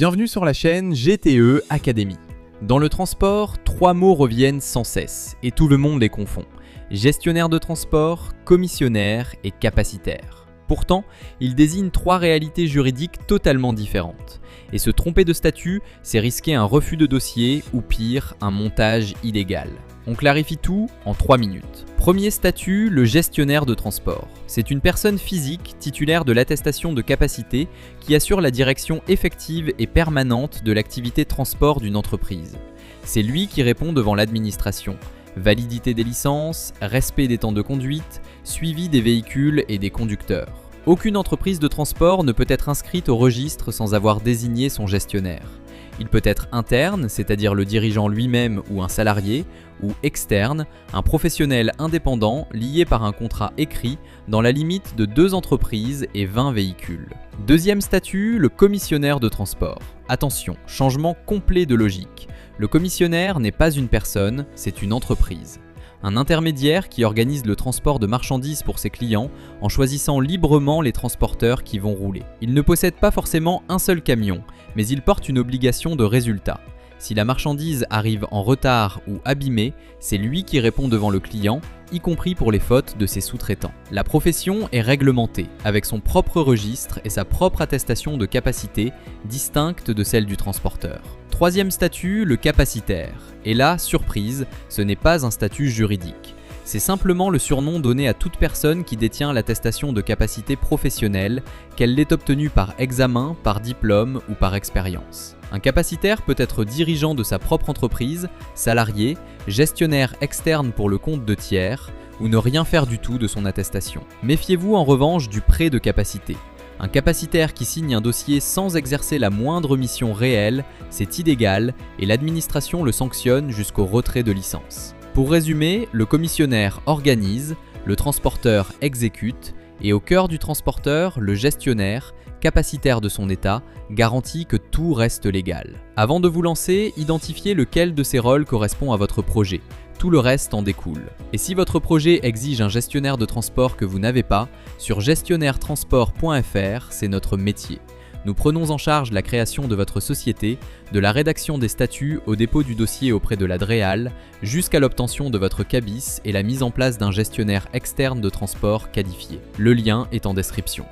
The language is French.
Bienvenue sur la chaîne GTE Academy. Dans le transport, 3 mots reviennent sans cesse et tout le monde les confond. Gestionnaire de transport, commissionnaire et capacitaire. Pourtant, ils désignent 3 réalités juridiques totalement différentes. Et se tromper de statut, c'est risquer un refus de dossier ou pire, un montage illégal. On clarifie tout en 3 minutes. Premier statut, le gestionnaire de transport. C'est une personne physique titulaire de l'attestation de capacité qui assure la direction effective et permanente de l'activité transport d'une entreprise. C'est lui qui répond devant l'administration. Validité des licences, respect des temps de conduite, suivi des véhicules et des conducteurs. Aucune entreprise de transport ne peut être inscrite au registre sans avoir désigné son gestionnaire. Il peut être interne, c'est-à-dire le dirigeant lui-même ou un salarié, ou externe, un professionnel indépendant lié par un contrat écrit dans la limite de 2 entreprises et 20 véhicules. Deuxième statut, le commissionnaire de transport. Attention, changement complet de logique. Le commissionnaire n'est pas une personne, c'est une entreprise. Un intermédiaire qui organise le transport de marchandises pour ses clients en choisissant librement les transporteurs qui vont rouler. Il ne possède pas forcément un seul camion, mais il porte une obligation de résultat. Si la marchandise arrive en retard ou abîmée, c'est lui qui répond devant le client, y compris pour les fautes de ses sous-traitants. La profession est réglementée, avec son propre registre et sa propre attestation de capacité, distincte de celle du transporteur. Troisième statut, le capacitaire. Et là, surprise, ce n'est pas un statut juridique. C'est simplement le surnom donné à toute personne qui détient l'attestation de capacité professionnelle, qu'elle l'ait obtenue par examen, par diplôme ou par expérience. Un capacitaire peut être dirigeant de sa propre entreprise, salarié, gestionnaire externe pour le compte de tiers, ou ne rien faire du tout de son attestation. Méfiez-vous en revanche du prêt de capacité. Un capacitaire qui signe un dossier sans exercer la moindre mission réelle, c'est illégal et l'administration le sanctionne jusqu'au retrait de licence. Pour résumer, le commissionnaire organise, le transporteur exécute et au cœur du transporteur, le gestionnaire, capacitaire de son état, garantit que tout reste légal. Avant de vous lancer, identifiez lequel de ces rôles correspond à votre projet. Tout le reste en découle. Et si votre projet exige un gestionnaire de transport que vous n'avez pas, sur gestionnaire-transport.fr, c'est notre métier. Nous prenons en charge la création de votre société, de la rédaction des statuts au dépôt du dossier auprès de la DREAL, jusqu'à l'obtention de votre cabis et la mise en place d'un gestionnaire externe de transport qualifié. Le lien est en description.